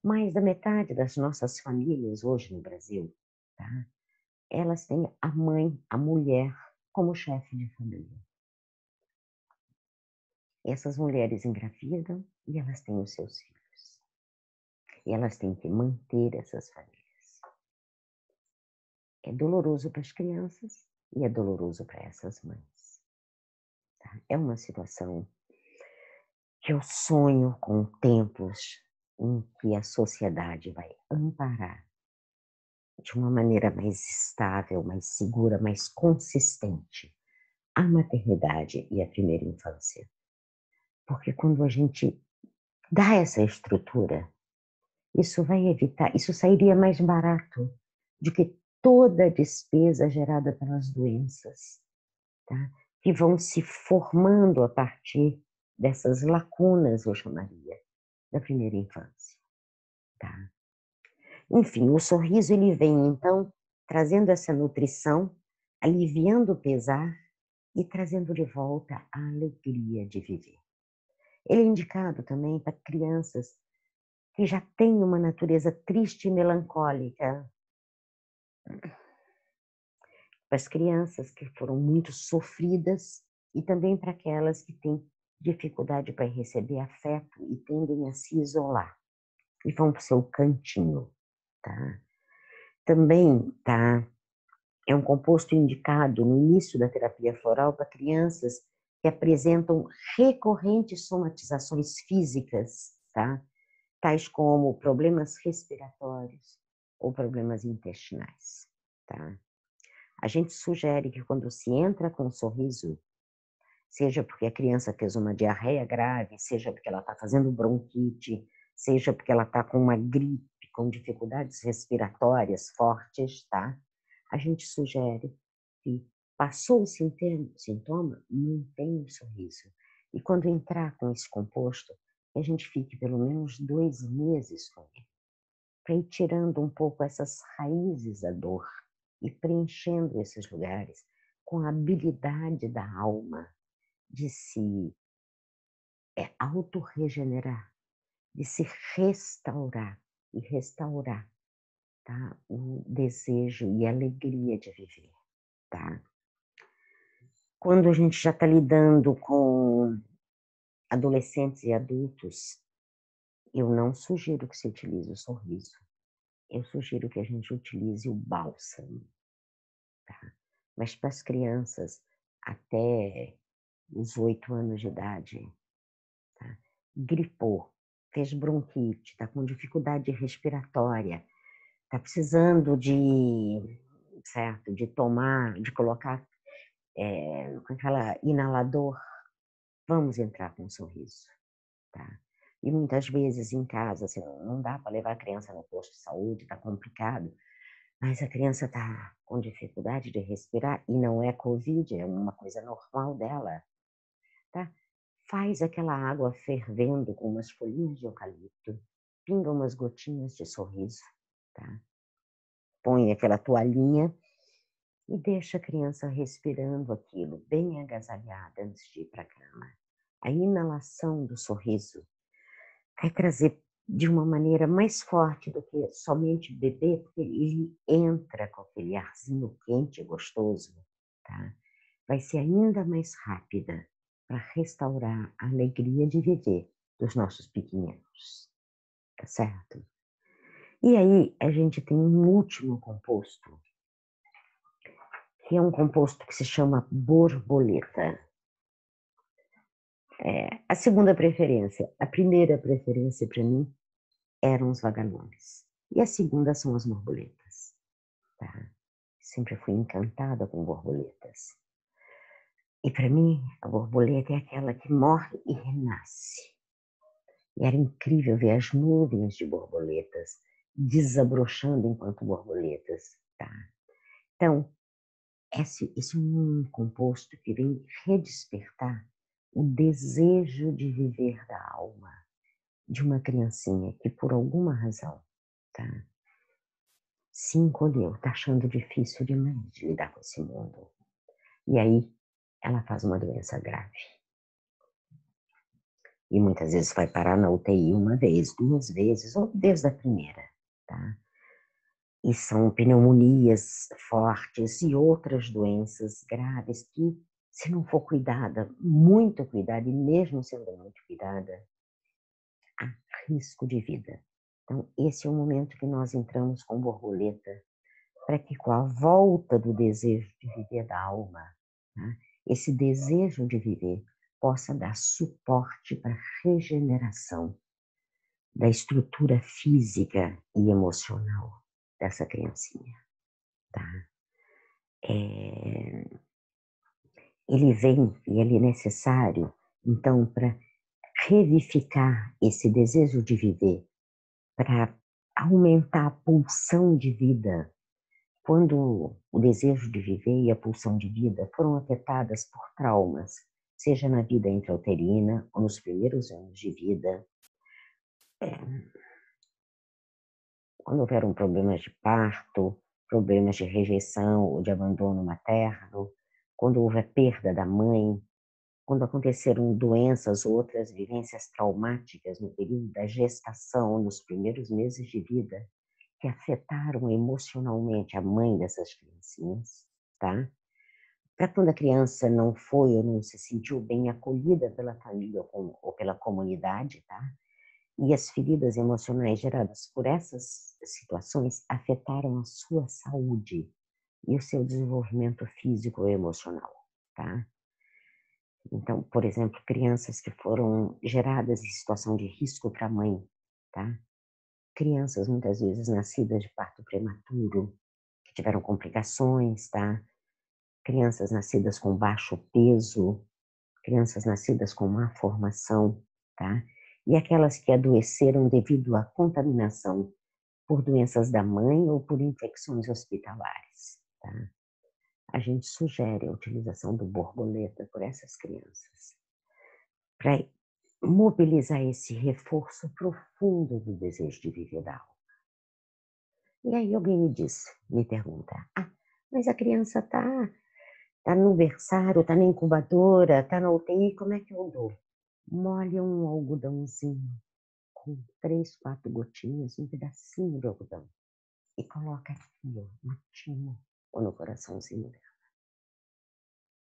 Mais da metade das nossas famílias hoje no Brasil, tá? Elas têm a mãe, a mulher, como chefe de família. Essas mulheres engravidam e elas têm os seus filhos. E elas têm que manter essas famílias. É doloroso para as crianças e é doloroso para essas mães. Tá? É uma situação que eu sonho com tempos em que a sociedade vai amparar de uma maneira mais estável, mais segura, mais consistente a maternidade e a primeira infância. Porque quando a gente dá essa estrutura, isso vai evitar, isso sairia mais barato do que toda a despesa gerada pelas doenças, tá? Que vão se formando a partir dessas lacunas, eu chamaria, da primeira infância, tá? Enfim, o sorriso ele vem então trazendo essa nutrição, aliviando o pesar e trazendo de volta a alegria de viver. Ele é indicado também para crianças que já têm uma natureza triste e melancólica, para as crianças que foram muito sofridas e também para aquelas que têm dificuldade para receber afeto e tendem a se isolar e vão para o seu cantinho, tá? Também tá É um composto indicado no início da terapia floral para crianças que apresentam recorrentes somatizações físicas, tá? Tais como problemas respiratórios ou problemas intestinais, tá? A gente sugere que quando se entra com um sorriso, seja porque a criança fez uma diarreia grave, seja porque ela está fazendo bronquite, seja porque ela está com uma gripe, com dificuldades respiratórias fortes, tá? A gente sugere que passou o sintoma, mantenha o sorriso. E quando entrar com esse composto, que a gente fique pelo menos 2 meses com ele, para ir tirando um pouco essas raízes da dor e preenchendo esses lugares com a habilidade da alma de se autorregenerar, de se restaurar e restaurar, tá? O desejo e a alegria de viver, tá? Quando a gente já está lidando com adolescentes e adultos, eu não sugiro que se utilize o sorriso. Eu sugiro que a gente utilize o bálsamo, tá? Mas para as crianças até os 8 anos de idade, tá? Gripou, fez bronquite, está com dificuldade respiratória, está precisando certo, de tomar, de colocar com aquela inalador, vamos entrar com um sorriso, tá? E muitas vezes em casa, assim, não dá para levar a criança no posto de saúde, está complicado, mas a criança está com dificuldade de respirar e não é Covid, é uma coisa normal dela, tá? Faz aquela água fervendo com umas folhinhas de eucalipto, pinga umas gotinhas de sorriso, tá? Põe aquela toalhinha e deixa a criança respirando aquilo, bem agasalhada antes de ir para a cama. A inalação do sorriso vai trazer de uma maneira mais forte do que somente beber, porque ele entra com aquele arzinho quente e gostoso, tá? Vai ser ainda mais rápida para restaurar a alegria de viver dos nossos pequeninos, tá certo? E aí a gente tem um último composto, que é um composto que se chama borboleta. A segunda preferência, a primeira preferência para mim eram os vagalumes. E a segunda são as borboletas, tá? Sempre fui encantada com borboletas. E para mim, a borboleta é aquela que morre e renasce. E era incrível ver as nuvens de borboletas desabrochando enquanto borboletas, tá? Então, esse é um composto que vem redespertar o desejo de viver da alma de uma criancinha que, por alguma razão, tá, se encolheu, tá achando difícil demais de lidar com esse mundo. E aí, ela faz uma doença grave. E muitas vezes vai parar na UTI uma vez, 2 vezes, ou desde a primeira, tá? E são pneumonias fortes e outras doenças graves que, se não for cuidada, muito cuidada, e mesmo sendo muito cuidada, há risco de vida. Então, esse é o momento que nós entramos com borboleta, para que com a volta do desejo de viver da alma, tá? Esse desejo de viver possa dar suporte para a regeneração da estrutura física e emocional dessa criancinha, tá? Ele vem e ele é necessário, então, para revivificar esse desejo de viver, para aumentar a pulsão de vida. Quando o desejo de viver e a pulsão de vida foram afetadas por traumas, seja na vida intrauterina ou nos primeiros anos de vida, quando houveram problemas de parto, problemas de rejeição ou de abandono materno, quando houve a perda da mãe, quando aconteceram doenças ou outras vivências traumáticas no período da gestação, nos primeiros meses de vida, que afetaram emocionalmente a mãe dessas criancinhas, tá? Para quando a criança não foi ou não se sentiu bem acolhida pela família ou pela comunidade, tá? E as feridas emocionais geradas por essas situações afetaram a sua saúde, e o seu desenvolvimento físico e emocional, tá? Então, por exemplo, crianças que foram geradas em situação de risco para a mãe, tá? Crianças muitas vezes nascidas de parto prematuro, que tiveram complicações, tá? Crianças nascidas com baixo peso, crianças nascidas com má formação, tá? E aquelas que adoeceram devido à contaminação por doenças da mãe ou por infecções hospitalares, tá? A gente sugere a utilização do borboleta por essas crianças, para mobilizar esse reforço profundo do desejo de viver da alma. E aí alguém me pergunta: "Ah, mas a criança tá no berçário, tá na incubadora, tá na UTI, como é que eu dou?". Molha um algodãozinho com 3, 4 gotinhas, um pedacinho de algodão e coloca aqui, ó, no timo ou no coraçãozinho dela,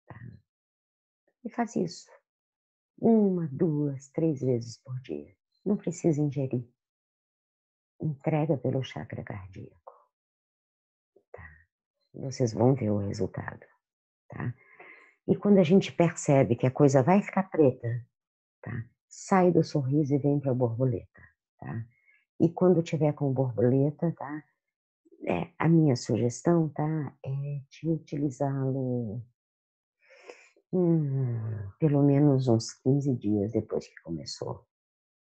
tá. E faz isso 1, 2, 3 vezes por dia. Não precisa ingerir, entrega pelo chakra cardíaco, tá. Vocês vão ver o resultado, tá. E quando a gente percebe que a coisa vai ficar preta, tá, sai do sorriso e vem para a borboleta, tá. E quando tiver com borboleta, tá, a minha sugestão, tá, é de utilizá-lo, pelo menos uns 15 dias depois que começou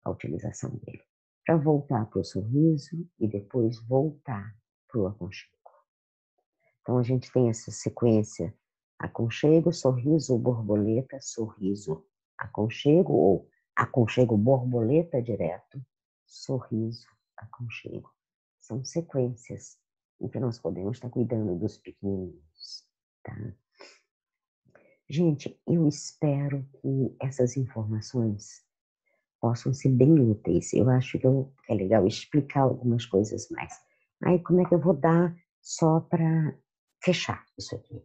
a utilização dele, para voltar para o sorriso e depois voltar para o aconchego. Então a gente tem essa sequência: aconchego, sorriso, borboleta, sorriso, aconchego ou aconchego, borboleta direto, sorriso, aconchego. São sequências em que nós podemos estar cuidando dos pequenininhos, tá? Gente, eu espero que essas informações possam ser bem úteis. Eu acho que é legal explicar algumas coisas mais. Aí como é que eu vou dar, só para fechar isso aqui,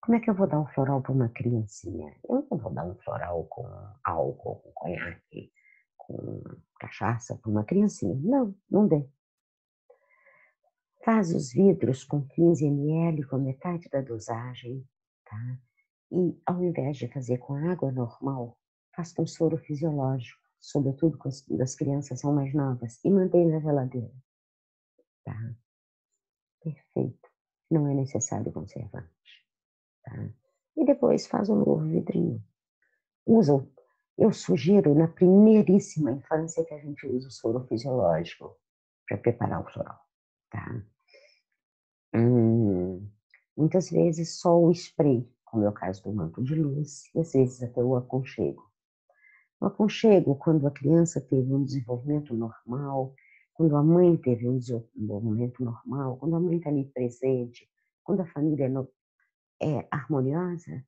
como é que eu vou dar um floral para uma criancinha? Eu não vou dar um floral com álcool, com conhaque, com cachaça para uma criancinha. Não, não dê. Faz os vidros com 15 ml, com metade da dosagem, tá? E ao invés de fazer com água normal, faz com soro fisiológico, sobretudo quando as crianças são mais novas, e mantém na geladeira, tá? Perfeito. Não é necessário conservante, tá? E depois faz um novo vidrinho. Usa o Eu sugiro na primeiríssima infância que a gente use o soro fisiológico para preparar o floral, tá? Hum, Muitas vezes só o spray, como é o caso do manto de luz, e às vezes até o aconchego. O aconchego, quando a criança teve um desenvolvimento normal, quando a mãe teve um desenvolvimento normal, quando a mãe está ali presente, quando a família é harmoniosa,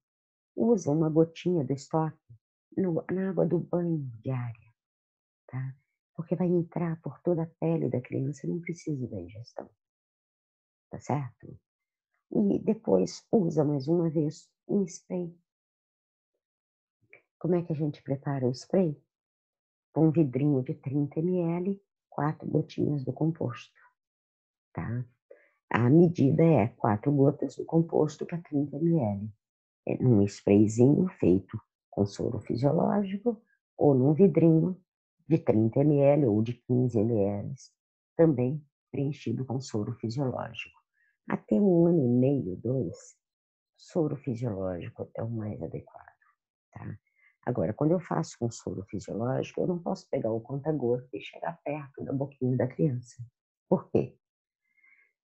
usa uma gotinha do estoque na água do banho diária, tá? Porque vai entrar por toda a pele da criança e não precisa da ingestão, tá certo? E depois usa mais uma vez um spray. Como é que a gente prepara o spray? Com um vidrinho de 30 ml, 4 gotinhas do composto, tá? A medida é 4 gotas do composto para 30 ml. É num sprayzinho feito com soro fisiológico ou num vidrinho de 30 ml ou de 15 ml, também preenchido com soro fisiológico. Até 1 ano e meio, 2, soro fisiológico é o mais adequado, tá? Agora, quando eu faço com soro fisiológico, eu não posso pegar o conta-gota e chegar perto da boquinha da criança. Por quê?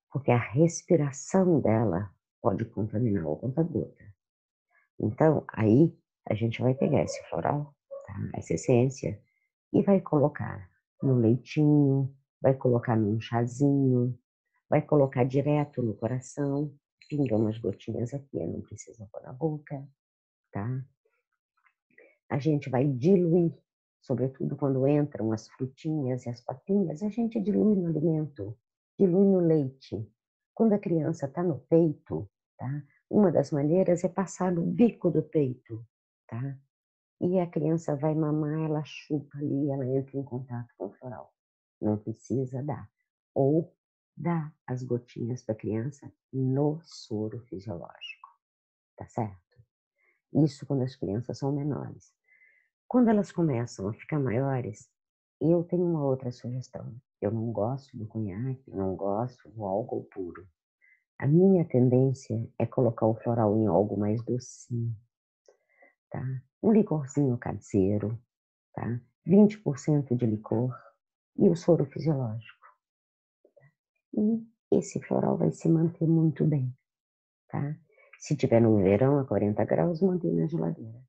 Porque a respiração dela pode contaminar o conta-gota. Então, aí a gente vai pegar esse floral, tá, essa essência, e vai colocar no leitinho, vai colocar num chazinho, vai colocar direto no coração, pinga umas gotinhas aqui, não precisa pôr na boca, tá? A gente vai diluir, sobretudo quando entram as frutinhas e as papinhas, a gente dilui no alimento, dilui no leite. Quando a criança está no peito, tá? Uma das maneiras é passar no bico do peito, tá? E a criança vai mamar, ela chupa ali, ela entra em contato com o floral. Não precisa dar. Ou dá as gotinhas para a criança no soro fisiológico, tá certo? Isso quando as crianças são menores. Quando elas começam a ficar maiores, eu tenho uma outra sugestão. Eu não gosto do conhaque, não gosto do álcool puro. A minha tendência é colocar o floral em algo mais docinho, tá? Um licorzinho caseiro, tá? 20% de licor e o soro fisiológico. E esse floral vai se manter muito bem, tá? Se tiver no verão a 40 graus, mantém na geladeira.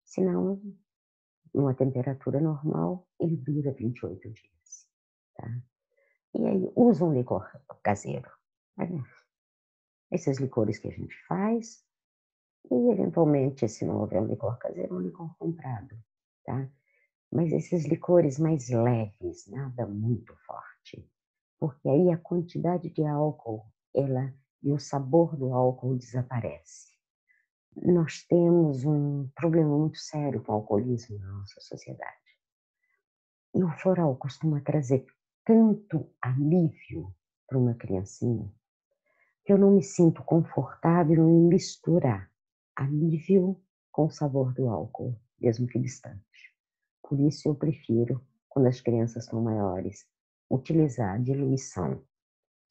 Se não, numa temperatura normal, ele dura 28 dias, tá? E aí usa um licor caseiro, né? Esses licores que a gente faz e eventualmente, se não houver um licor caseiro, um licor comprado, tá? Mas esses licores mais leves, nada muito forte, porque aí a quantidade de álcool, ela e o sabor do álcool desaparece. Nós temos um problema muito sério com o alcoolismo na nossa sociedade. E o floral costuma trazer tanto alívio para uma criancinha, que eu não me sinto confortável em misturar alívio com o sabor do álcool, mesmo que distante. Por isso eu prefiro, quando as crianças estão maiores, utilizar a diluição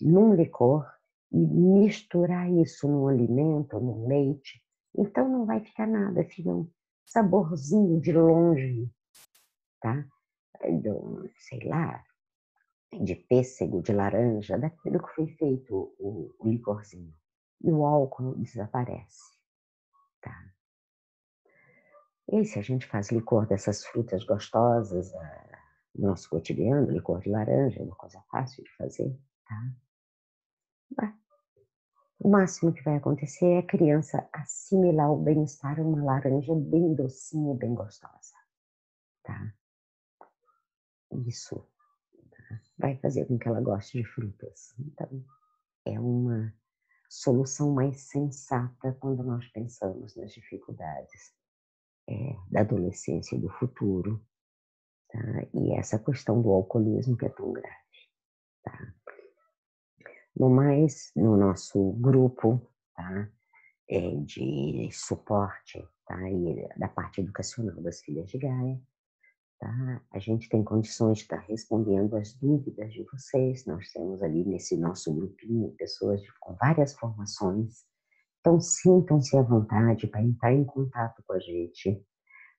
num licor e misturar isso num alimento, num leite. Então não vai ficar nada, fica um saborzinho de longe, tá? Sei lá, de pêssego, de laranja, daquilo que foi feito o licorzinho. E o álcool desaparece, tá? E aí, se a gente faz licor dessas frutas gostosas, no nosso cotidiano, licor de laranja, é uma coisa fácil de fazer, tá? Vai. O máximo que vai acontecer é a criança assimilar o bem-estar a uma laranja bem docinha, bem gostosa, tá? Isso vai fazer com que ela goste de frutas. Então, é uma solução mais sensata quando nós pensamos nas dificuldades, da adolescência e do futuro, tá? E essa questão do alcoolismo que é tão grave, tá? No mais, no nosso grupo, tá, de suporte, tá, e da parte educacional das Filhas de Gaia, tá, a gente tem condições de estar respondendo as dúvidas de vocês. Nós temos ali nesse nosso grupinho pessoas com várias formações, então sintam-se à vontade para entrar em contato com a gente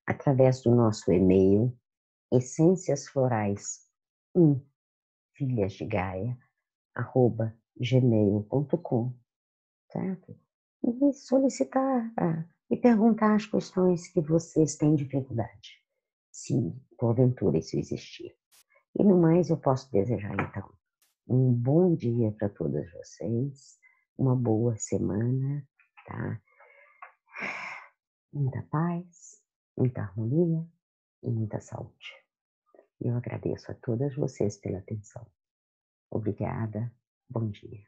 através do nosso e-mail essenciasflorais1 filhasdegaia@gmail.com, certo? E solicitar, e perguntar as questões que vocês têm dificuldade, se porventura isso existir. E no mais eu posso desejar então um bom dia para todas vocês, uma boa semana, tá? Muita paz, muita harmonia e muita saúde. Eu agradeço a todas vocês pela atenção. Obrigada, bom dia.